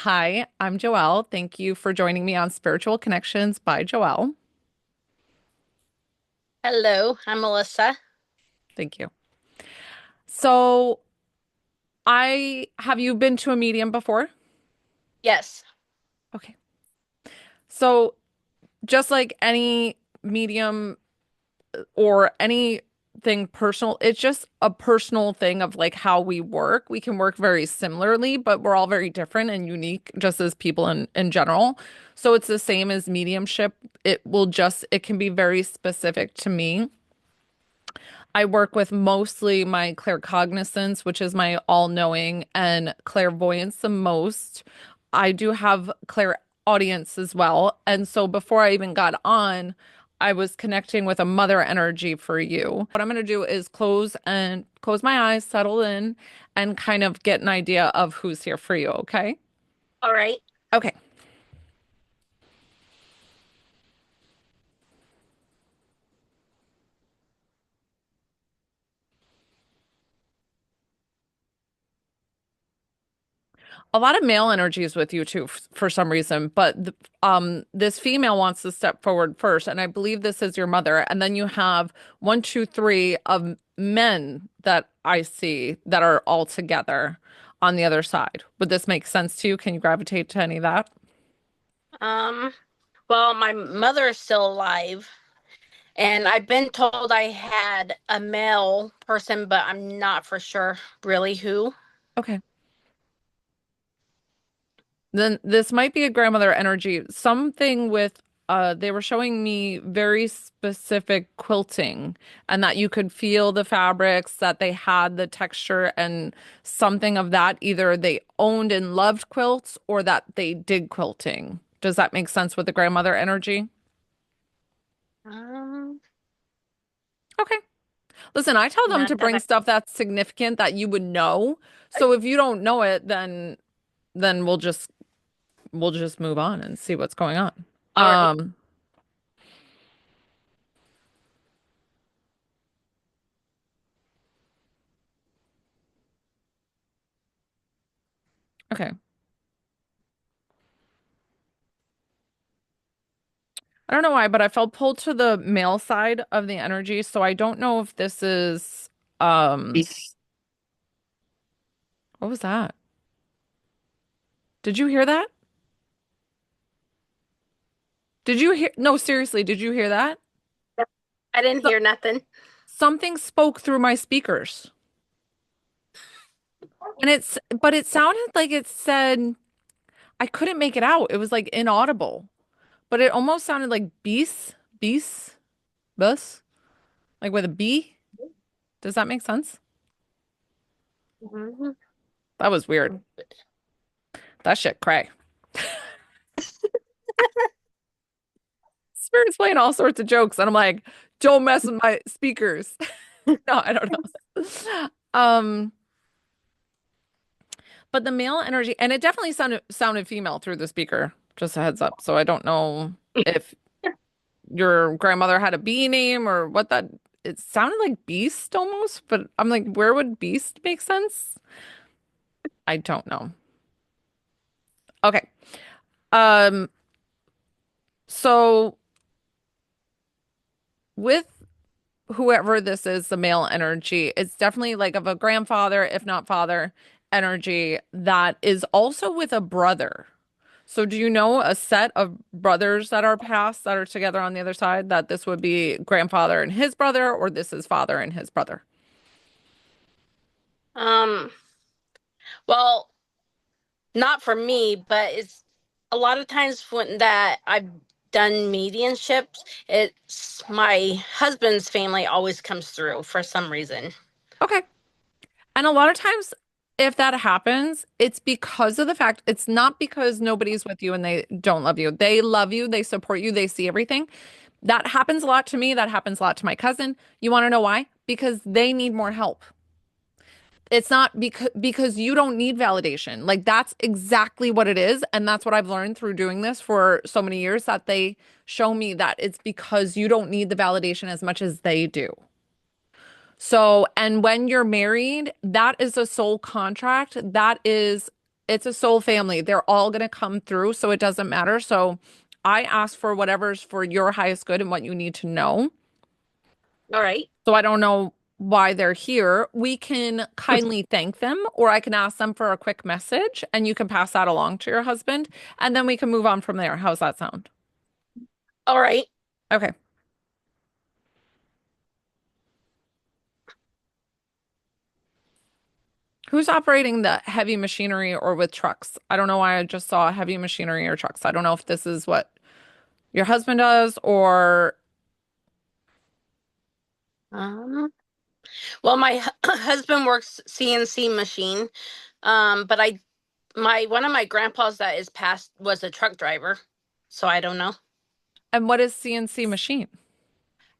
Hi, I'm Joelle. Thank you for joining me on Spiritual Connections by Joelle. Hello, I'm Melissa. Thank you. So, I have you been to a medium before? Yes. Okay. So, just like any medium or anything personal, it's just a personal thing of like how we work. We can work very similarly, but we're all very different and unique just as people in general. So, it's the same as mediumship. It can be very specific to me. I work with mostly my claircognizance, which is my all-knowing, and clairvoyance the most. I do have clairaudience as well. And so before I even got on, I was connecting with a mother energy for you. What I'm going to do is close my eyes, settle in, and kind of get an idea of who's here for you, okay? All right. Okay. A lot of male energy is with you too for some reason, but this female wants to step forward first, and I believe this is your mother. And then you have one, two, three of men that I see that are all together on the other side. Would this make sense to you? Can you gravitate to any of that? Um, well, my mother is still alive, and I've been told I had a male person, but I'm not for sure really who. Okay. Then this might be a grandmother energy. Something with they were showing me very specific quilting and that you could feel the fabrics, that they had the texture and something of that. Either they owned and loved quilts or that they did quilting. Does that make sense with the grandmother energy? Um, Okay. Listen, I tell them Not to that bring I. stuff that's significant that you would know. So if you don't know it, then we'll just move on and see what's going on. All right. Um, okay. I don't know why, but I felt pulled to the male side of the energy, so I don't know if this is um what was that? Did you hear that? Did you hear No, seriously, did you hear that? I didn't So hear nothing. something spoke through my speakers. And it sounded like it said I couldn't make it out. It was like inaudible. But it almost sounded like bus, like with a B. Does that make sense? Mhm. That was weird. That shit cray. Spirit's playing all sorts of jokes, and I'm like, don't mess with my speakers. No, I don't know. But the male energy, and it definitely sounded female through the speaker, just a heads up. So I don't know if your grandmother had a bee name or what that it sounded like beast almost, but I'm like, where would beast make sense? I don't know. Okay. Um, so with whoever this is, the male energy, it's definitely like of a grandfather, if not father, energy that is also with a brother. So do you know a set of brothers that are passed that are together on the other side, that this would be grandfather and his brother, or this is father and his brother? Um, well, not for me, but it's a lot of times when that I've done mediumships, it's my husband's family always comes through for some reason. Okay. And a lot of times, if that happens, it's because of the fact it's not because nobody's with you and they don't love you. They love you, they support you, they see everything. That happens a lot to me. That happens a lot to my cousin. You want to know why? Because they need more help. It's not because you don't need validation. Like that's exactly what it is. And that's what I've learned through doing this for so many years that they show me that it's because you don't need the validation as much as they do. So, and when you're married, that is a soul contract. That is It's a soul family. They're all going to come through, so it doesn't matter. So I ask for whatever's for your highest good and what you need to know. All right. So I don't know why they're here. We can kindly thank them, or I can ask them for a quick message and you can pass that along to your husband, and then we can move on from there. How's that sound? All right. Okay. Who's operating the heavy machinery or with trucks? I don't know why I just saw heavy machinery or trucks. I don't know if this is what your husband does or Um, well, my husband works CNC machine. But I my one of my grandpas that is passed was a truck driver, so I don't know. and what is CNC machine?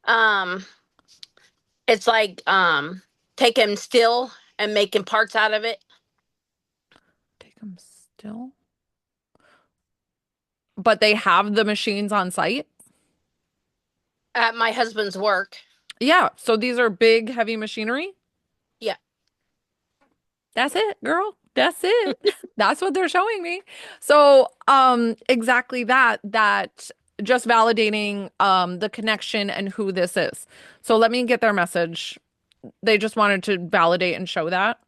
Um, it's like taking steel and making parts out of it Take them still. But they have the machines on site? at my husband's work. Yeah. So these are big, heavy machinery? Yeah. That's it, girl. That's it. That's what they're showing me. So, exactly that just validating the connection and who this is. So let me get their message. They just wanted to validate and show that.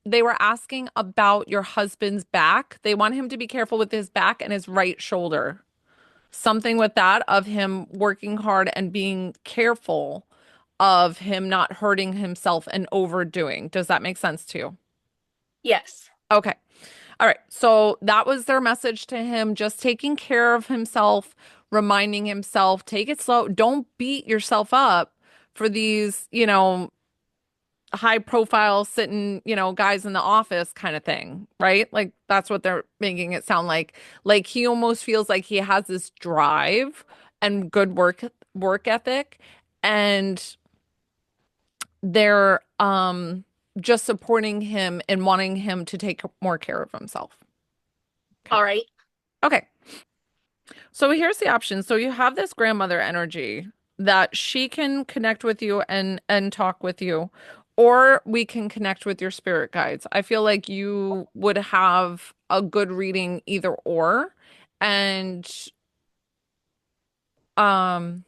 They were asking about your husband's back. They want him to be careful with his back and his right shoulder. Something with that of him working hard and being careful of him not hurting himself and overdoing. Does that make sense to you? Yes. Okay. All right. So that was their message to him, just taking care of himself, reminding himself, take it slow. Don't beat yourself up for these, high profile sitting, guys in the office kind of thing, right? Like that's what they're making it sound like. Like he almost feels like he has this drive and good work ethic, and they're just supporting him and wanting him to take more care of himself. Okay. All right. Okay. So here's the option. So you have this grandmother energy that she can connect with you and talk with you, or we can connect with your spirit guides. I feel like you would have a good reading either or. And um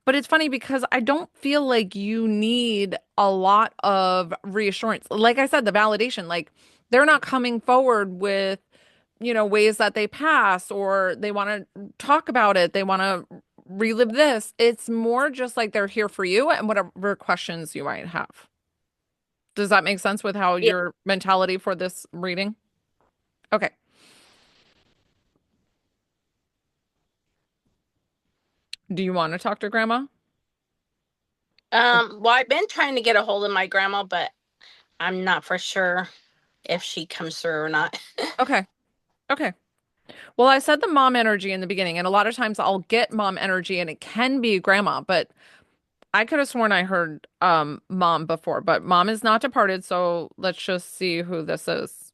but it's funny because I don't feel like you need a lot of reassurance. Like I said, the validation, like they're not coming forward with ways that they pass or they want to talk about it. They want to relive this. It's more just like they're here for you and whatever questions you might have. Does that make sense with how Yeah. your mentality for this reading? Okay. Do you want to talk to grandma? Well, I've been trying to get a hold of my grandma, but I'm not for sure if she comes through or not. Okay. Okay. Well, I said the mom energy in the beginning, and a lot of times I'll get mom energy and it can be grandma, but I could have sworn I heard mom before, but mom is not departed, so let's just see who this is.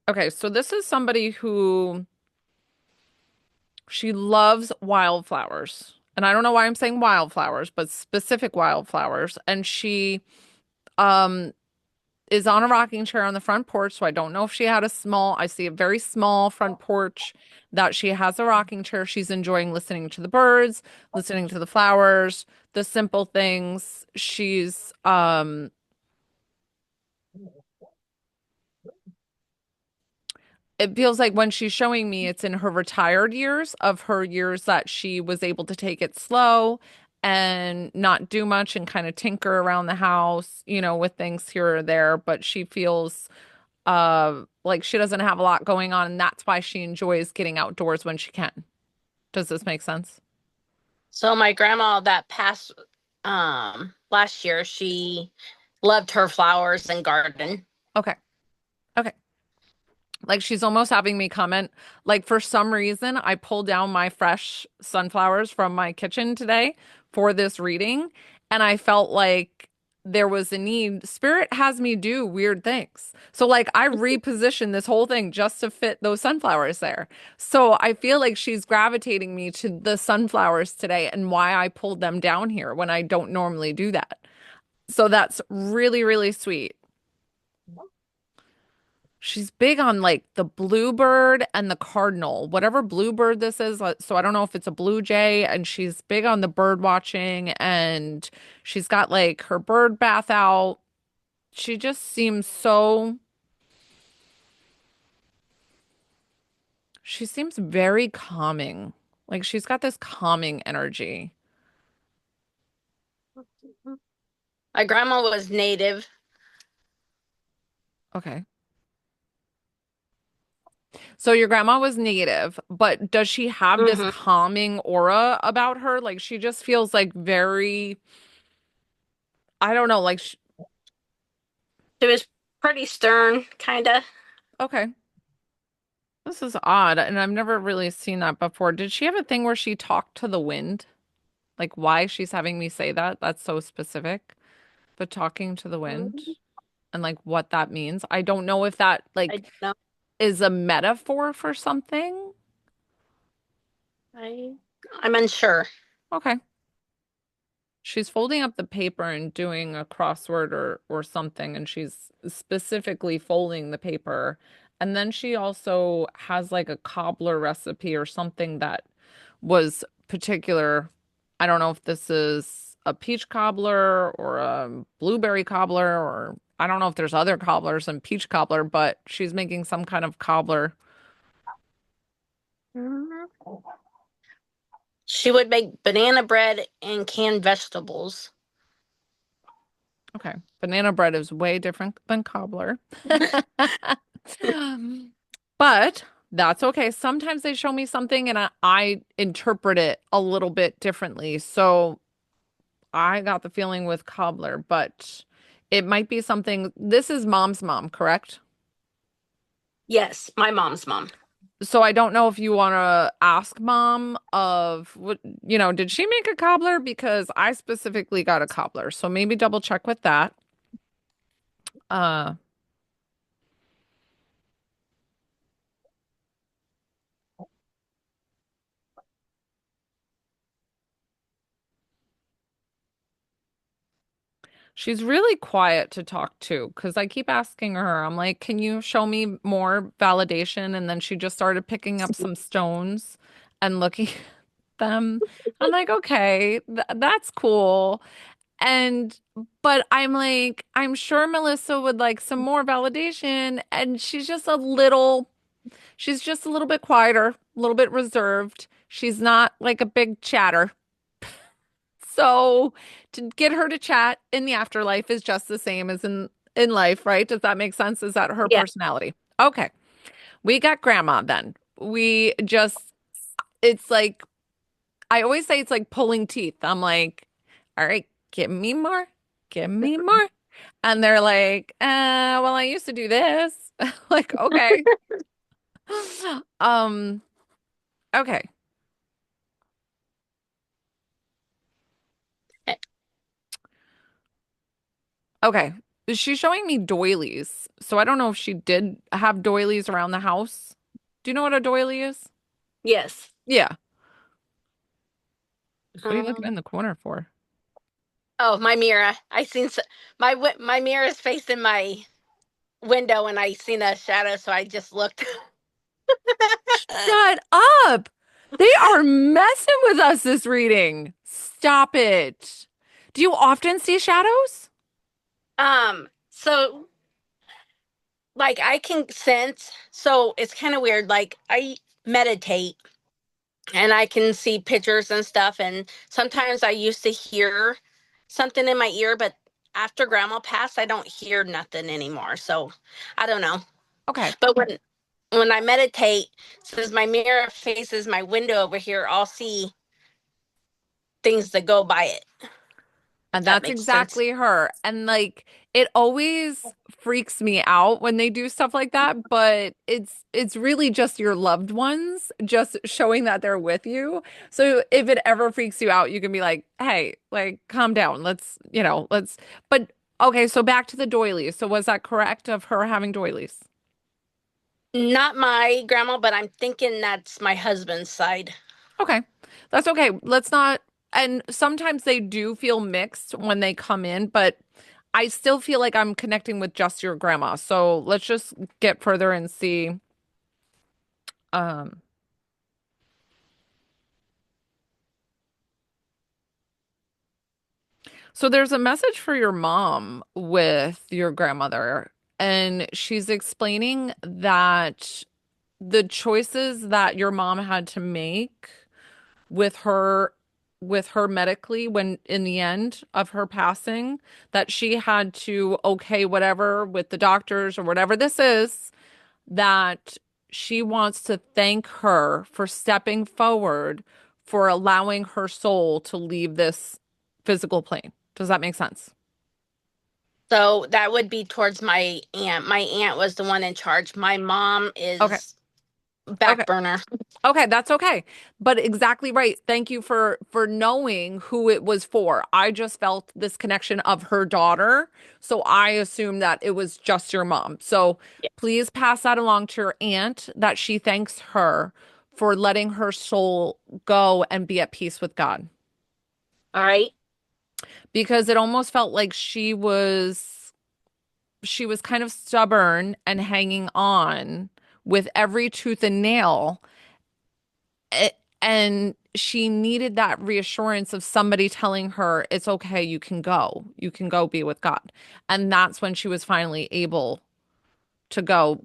Okay, so this is somebody who she loves wildflowers. And I don't know why I'm saying wildflowers, but specific wildflowers. And she um is on a rocking chair on the front porch, so I don't know if she had I see a very small front porch that she has a rocking chair. She's enjoying listening to the birds, listening to the flowers, the simple things. She's it feels like when she's showing me, it's in her retired years of her years that she was able to take it slow and not do much and kind of tinker around the house, with things here or there. But she feels like she doesn't have a lot going on, and that's why she enjoys getting outdoors when she can. Does this make sense? So my grandma that passed last year, she loved her flowers and garden. Okay. Okay. Like she's almost having me comment, like for some reason, I pulled down my fresh sunflowers from my kitchen today for this reading, and I felt like there was a need. Spirit has me do weird things. So like I repositioned this whole thing just to fit those sunflowers there. So I feel like she's gravitating me to the sunflowers today and why I pulled them down here when I don't normally do that. So that's really, really sweet. She's big on like the bluebird and the cardinal, whatever bluebird this is. So I don't know if it's a blue jay, and she's big on the bird watching, and she's got like her bird bath out. She just seems so, she seems very calming. Like she's got this calming energy. My grandma was native. Okay. So your grandma was native, but does she have this Hmm. calming aura about her? Like she just feels like very, I don't know, like, She was pretty stern, kind of. okay. This is odd, and I've never really seen that before. Did she have a thing where she talked to the wind? Like why she's having me say that? That's so specific. But talking to the wind and like what that means. I don't know if that I like don't know. is a metaphor for something. I I'm unsure. Okay. She's folding up the paper and doing a crossword or something, and she's specifically folding the paper. And then she also has like a cobbler recipe or something that was particular. I don't know if this is a peach cobbler or a blueberry cobbler, or I don't know if there's other cobblers than peach cobbler, but she's making some kind of cobbler. She would make banana bread and canned vegetables. Okay. Banana bread is way different than cobbler. But that's okay. Sometimes they show me something and I interpret it a little bit differently. So I got the feeling with cobbler, but it might be something. This is mom's mom, correct? Yes, my mom's mom. So I don't know if you want to ask mom of what, did she make a cobbler? Because I specifically got a cobbler. So maybe double check with that. Uh, She's really quiet to talk to because I keep asking her, I'm like, can you show me more validation? And then she just started picking up some stones and looking at them. I'm like, okay, that's cool. And, but I'm like, I'm sure Melissa would like some more validation. And she's just a little bit quieter, a little bit reserved. She's not like a big chatter. So to get her to chat in the afterlife is just the same as in life, right? Does that make sense? Is that her Yeah. personality? Okay. We got grandma then. We just it's like I always say it's like pulling teeth. I'm like, all right, give me more. Give me more. And they're like, well, I used to do this. Like, okay. Um, okay. Okay. She's showing me doilies. So I don't know if she did have doilies around the house. Do you know what a doily is? Yes. Yeah. What are you looking Um, in the corner for? oh, my mirror. My mirror is facing my window, and I seen a shadow, so I just looked. Shut up. They are messing with us this reading. Stop it. Do you often see shadows? So like I can sense, so it's kind of weird. Like I meditate and I can see pictures and stuff, and sometimes I used to hear something in my ear, but after grandma passed, I don't hear nothing anymore. So I don't know. Okay. But when I meditate, since my mirror faces my window over here, I'll see things that go by it. If And that that's makes sense. exactly her. And like it always freaks me out when they do stuff like that, but it's really just your loved ones just showing that they're with you. So if it ever freaks you out, you can be like, "Hey, like calm down. Let's, let's." But Okay, so back to the doilies. So was that correct of her having doilies? Not my grandma, but I'm thinking that's my husband's side. Okay. That's okay. Let's not, and sometimes they do feel mixed when they come in, but I still feel like I'm connecting with just your grandma. So let's just get further and see. Um, so there's a message for your mom with your grandmother, and she's explaining that the choices that your mom had to make with her medically when in the end of her passing that she had to okay whatever with the doctors or whatever this is that she wants to thank her for stepping forward for allowing her soul to leave this physical plane. Does that make sense? So that would be towards my aunt. My aunt was the one in charge. My mom Okay. is Okay. back burner. Okay, that's okay. But exactly right. Thank you for knowing who it was for. I just felt this connection of her daughter, so I assumed that it was just your mom. So Yeah. please pass that along to your aunt that she thanks her for letting her soul go and be at peace with God. All right. Because it almost felt like she was kind of stubborn and hanging on with every tooth and nail and she needed that reassurance of somebody telling her it's okay, you can go be with God. And that's when she was finally able to go.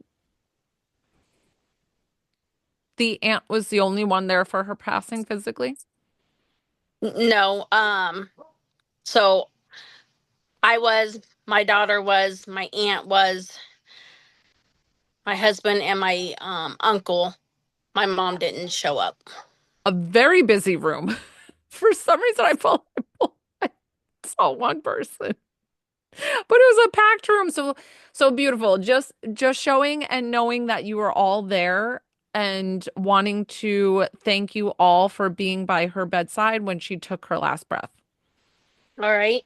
The aunt was the only one there for her passing physically. No, so I was, my daughter was, my aunt was, my husband and my uncle. My mom didn't show up. A very busy room. For some reason I saw one person, but it was a packed room, so so beautiful. Just showing and knowing that you were all there and wanting to thank you all for being by her bedside when she took her last breath. All right.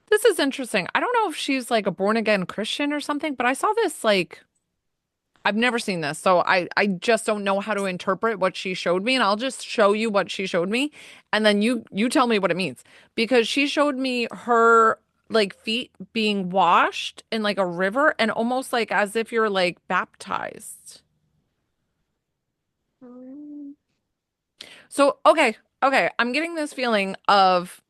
This is interesting. I don't know if she's like a born again Christian or something, but I saw this like I've never seen this. So I just don't know how to interpret what she showed me and I'll just show you what she showed me and then you tell me what it means because she showed me her like feet being washed in like a river and almost like as if you're like baptized. Mm, So okay, I'm getting this feeling of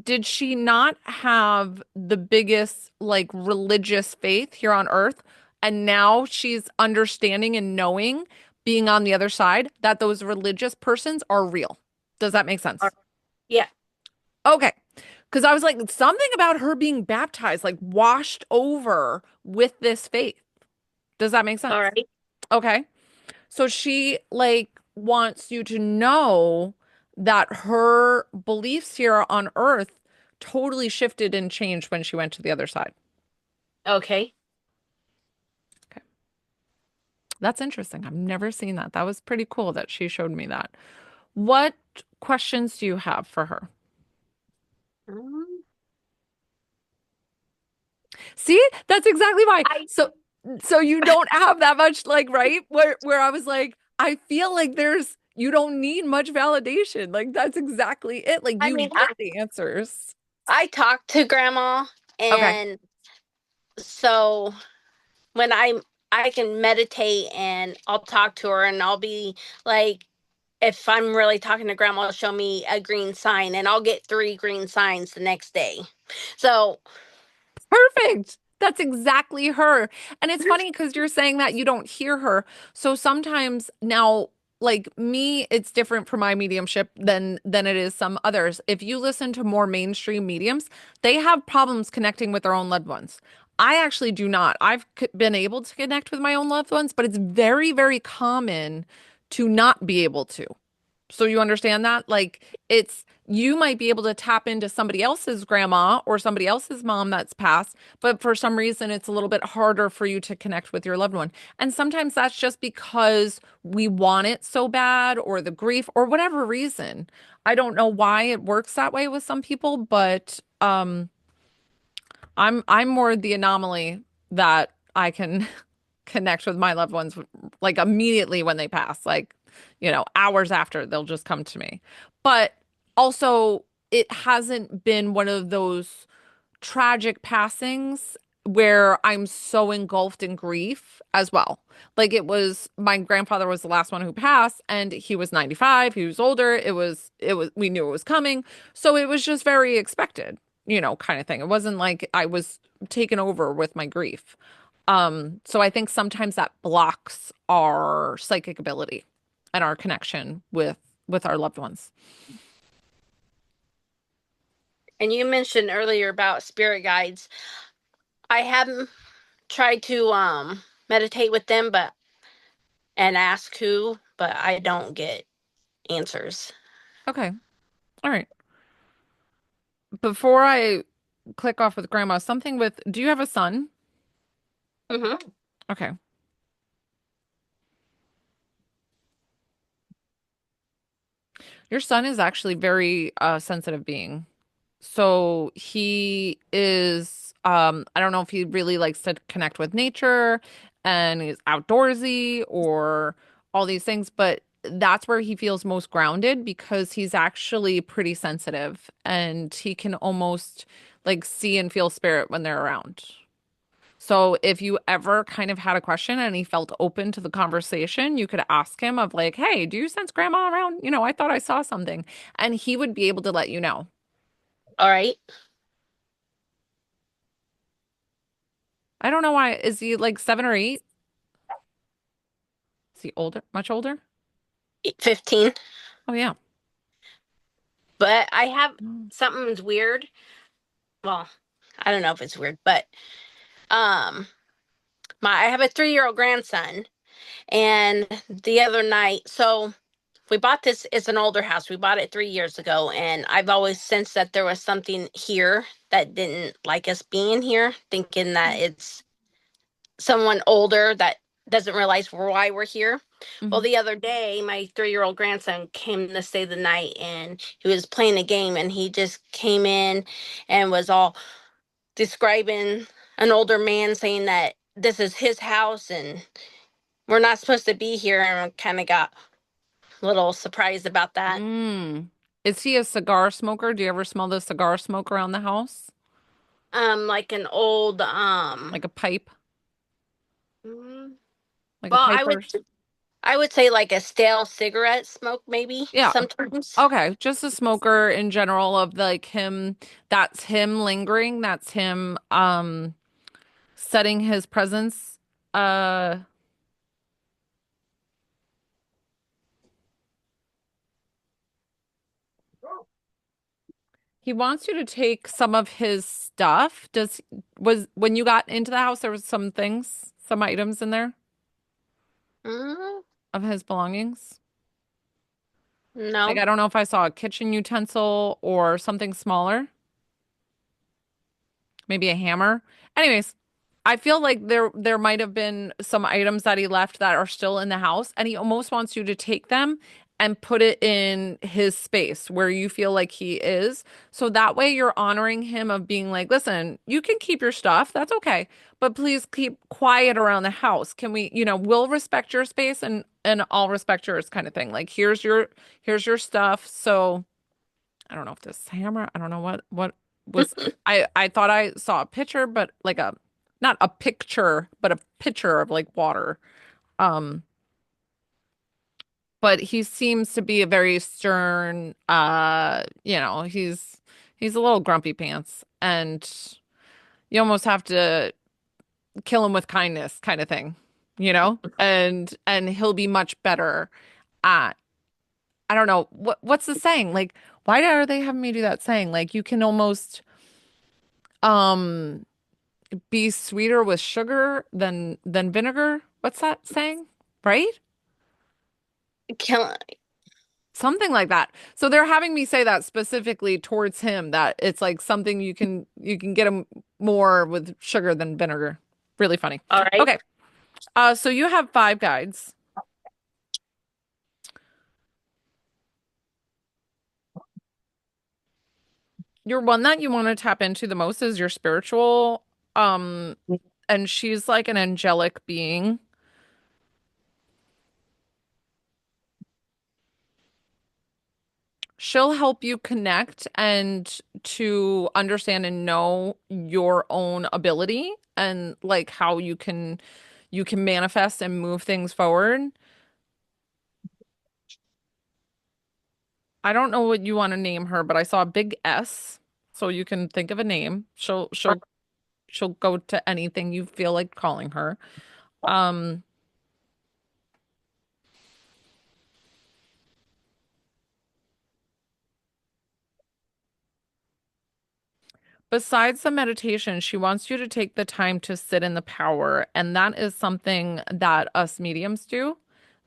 did she not have the biggest like religious faith here on earth? And now she's understanding and knowing, being on the other side, that those religious persons are real. Does that make all- sense? yeah. Okay. Because I was like, something about her being baptized, like washed over with this faith. Does that make All sense? right. Okay. So she like wants you to know that her beliefs here on earth totally shifted and changed when she went to the other side. Okay. Okay. That's interesting. I've never seen that. That was pretty cool that she showed me that. What questions do you have for her? Mm, See, that's exactly why. I So you don't have that much like right where I was like I feel like there's you don't need much validation. Like that's exactly it. Like I you mean get the answers. I talked to grandma, Okay. and so when I can meditate and I'll talk to her and I'll be like, if I'm really talking to grandma, she'll show me a green sign and I'll get three green signs the next day. So, Perfect. That's exactly her. And it's funny because you're saying that you don't hear her. So sometimes now, like me, it's different for my mediumship than it is some others. If you listen to more mainstream mediums, they have problems connecting with their own loved ones. I actually do not. Been able to connect with my own loved ones, but it's very, very common to not be able to. So you understand that? Like it's you might be able to tap into somebody else's grandma or somebody else's mom that's passed, but for some reason it's a little bit harder for you to connect with your loved one. And sometimes that's just because we want it so bad or the grief or whatever reason. I don't know why it works that way with some people, but I'm more the anomaly that I can connect with my loved ones like immediately when they pass, like, hours after they'll just come to me. But also, it hasn't been one of those tragic passings where I'm so engulfed in grief as well. Like it was my grandfather was the last one who passed and he was 95, he was older. It was we knew it was coming. So it was just very expected, kind of thing. It wasn't like I was taken over with my grief. So I think sometimes that blocks our psychic ability and our connection with our loved ones. And you mentioned earlier about spirit guides. I haven't tried to meditate with them, but and ask who, but I don't get answers. Okay. All right. Before I click off with grandma, something with, do you have a son? Hmm. Okay. Your son is actually very sensitive being. So he is I don't know if he really likes to connect with nature and he's outdoorsy or all these things, but that's where he feels most grounded because he's actually pretty sensitive and he can almost like see and feel spirit when they're around. So if you ever kind of had a question and he felt open to the conversation, you could ask him of like, "Hey, do you sense grandma around? I thought I saw something." And he would be able to let you know. All right. I don't know why. Is he like 7 or 8? Is he older? Much older? 15. Oh yeah. But I have Mm. something's weird. Well, I don't know if it's weird, but um I have a 3-year-old grandson, and the other night, so we bought this, it's an older house. We bought it 3 years ago, and I've always sensed that there was something here that didn't like us being here, thinking that it's someone older that doesn't realize why we're here. Well, Mhm. the other day, my 3-year-old grandson came to stay the night, and he was playing a game, and he just came in and was all describing an older man, saying that this is his house and we're not supposed to be here, and kind of got a little surprised about that. Mm. Is he a cigar smoker? Do you ever smell the cigar smoke around the house? Like an old Like a pipe? mm, Like a well, piper? I would say like a stale cigarette smoke maybe Yeah. sometimes. Okay. Just a smoker in general of like him, that's him lingering, that's him setting his presence. Uh he wants you to take some of his stuff. Was when you got into the house there was some things, some items in there Mm, of his belongings? Like no. I don't know if I saw a kitchen utensil or something smaller, maybe a hammer. Anyways, I feel like there might have been some items that he left that are still in the house, and he almost wants you to take them and put it in his space where you feel like he is. So that way you're honoring him of being like, listen, you can keep your stuff, that's okay, but please keep quiet around the house. Can we, we'll respect your space and I'll respect yours kind of thing. Like here's your stuff. So I don't know if this hammer, I don't know what was I thought I saw a picture, but like a not a picture, but a pitcher of like water. Um, but he seems to be a very stern, he's a little grumpy pants and you almost have to kill him with kindness kind of thing, and he'll be much better at I don't know what's the saying? Like, why are they having me do that saying? Like you can almost um be sweeter with sugar than vinegar. What's that saying? Right? Kill, Something like that. So they're having me say that specifically towards him, that it's like something you can get him more with sugar than vinegar. Really funny. All right. Okay. So you have five guides. Your one that you want to tap into the most is your spiritual, um, and she's like an angelic being. She'll help you connect and to understand and know your own ability and like how you can manifest and move things forward. I don't know what you want to name her, but I saw a big S, so you can think of a name. She'll go to anything you feel like calling her. Um, Besides the meditation, she wants you to take the time to sit in the power. And that is something that us mediums do,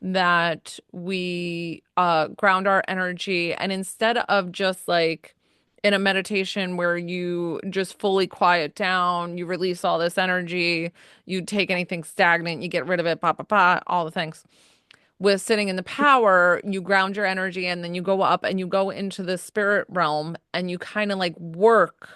that we ground our energy. And instead of just like in a meditation where you just fully quiet down, you release all this energy, you take anything stagnant, you get rid of it, pa pa pa, all the things. With sitting in the power, you ground your energy and then you go up and you go into the spirit realm and you kind of like work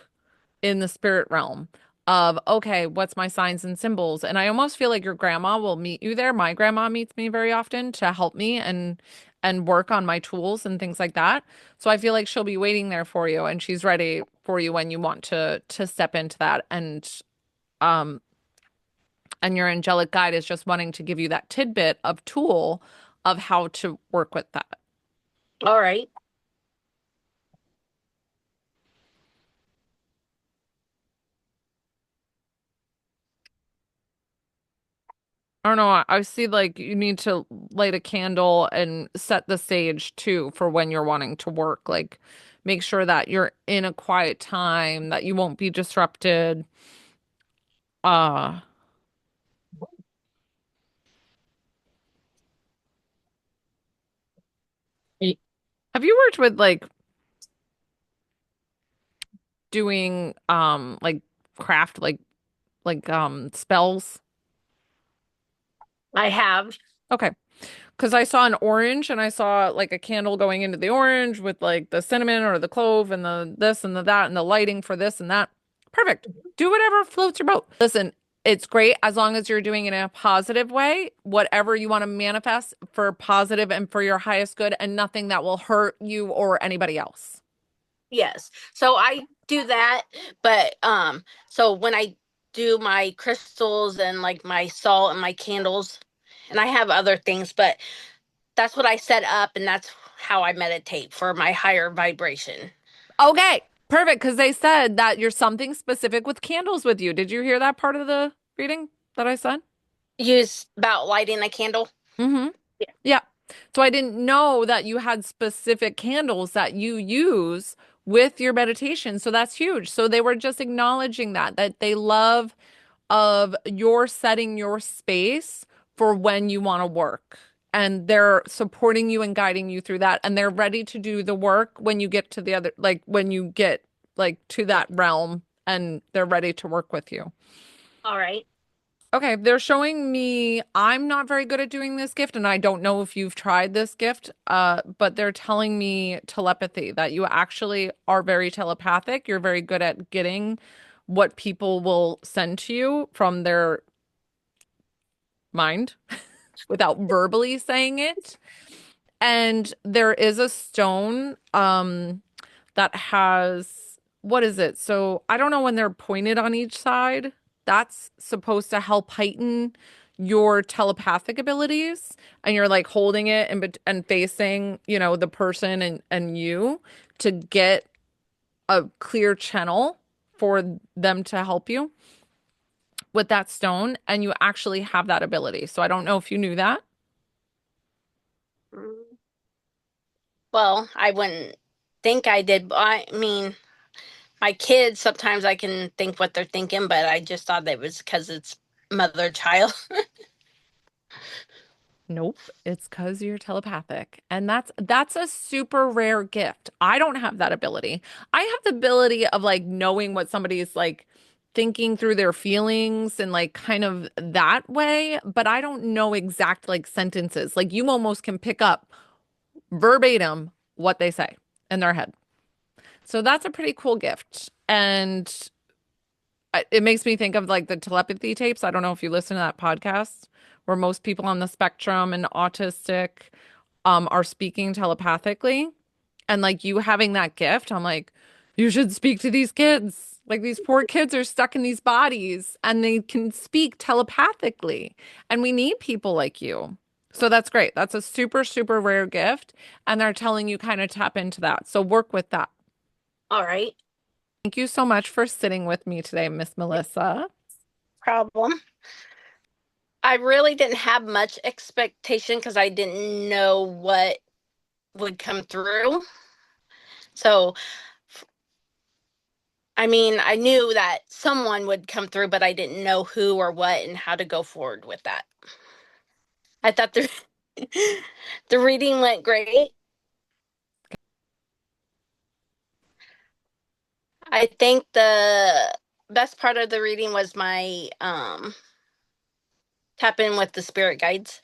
in the spirit realm of, okay, what's my signs and symbols? And I almost feel like your grandma will meet you there. My grandma meets me very often to help me and work on my tools and things like that. So I feel like she'll be waiting there for you and she's ready for you when you want to step into that. Um and your angelic guide is just wanting to give you that tidbit of tool of how to work with that. All right. I don't know. I see like you need to light a candle and set the stage too for when you're wanting to work. Like make sure that you're in a quiet time, that you won't be disrupted. Uh, Y- have you worked with like doing like craft like spells? I have. Okay. Because I saw an orange and I saw like a candle going into the orange with like the cinnamon or the clove and the this and the that and the lighting for this and that. Perfect. Do whatever floats your boat. Listen, it's great as long as you're doing it in a positive way, whatever you want to manifest for positive and for your highest good and nothing that will hurt you or anybody else. Yes. So I do that, but so when I do my crystals and like my salt and my candles, and I have other things, but that's what I set up and that's how I meditate for my higher vibration. Okay, perfect. Because they said that you're something specific with candles with you. Did you hear that part of the reading that I said? Use about lighting a candle. Mm-hmm. Yeah. Yeah. So I didn't know that you had specific candles that you use with your meditation. So that's huge. So they were just acknowledging that they love of your setting your space for when you want to work. And they're supporting you and guiding you through that. And they're ready to do the work when you get to the other, like when you get like to that realm and they're ready to work with you. All right. Okay, they're showing me I'm not very good at doing this gift, and I don't know if you've tried this gift, but they're telling me telepathy, that you actually are very telepathic. You're very good at getting what people will send to you from their mind without verbally saying it. And there is a stone that has, what is it? So I don't know when they're pointed on each side. That's supposed to help heighten your telepathic abilities. And you're like holding it and facing, the person and you to get a clear channel for them to help you with that stone. And you actually have that ability. So I don't know if you knew that. Mm. Well, I wouldn't think I did. But I mean, my kids, sometimes I can think what they're thinking, but I just thought that it was because it's mother child. Nope, it's because you're telepathic. And that's a super rare gift. I don't have that ability. I have the ability of like knowing what somebody is like thinking through their feelings and like kind of that way, but I don't know exact like sentences. Like you almost can pick up verbatim what they say in their head. So that's a pretty cool gift. And it makes me think of like the telepathy tapes. I don't know if you listen to that podcast where most people on the spectrum and autistic are speaking telepathically. And like you having that gift, I'm like, you should speak to these kids. Like these poor kids are stuck in these bodies and they can speak telepathically. And we need people like you. So that's great. That's a super, super rare gift. And they're telling you kind of tap into that. So work with that. All right. Thank you so much for sitting with me today, Miss Melissa. Problem. I really didn't have much expectation because I didn't know what would come through. So, I mean, I knew that someone would come through, but I didn't know who or what and how to go forward with that. I thought the the reading went great. I think the best part of the reading was my tap in with the spirit guides.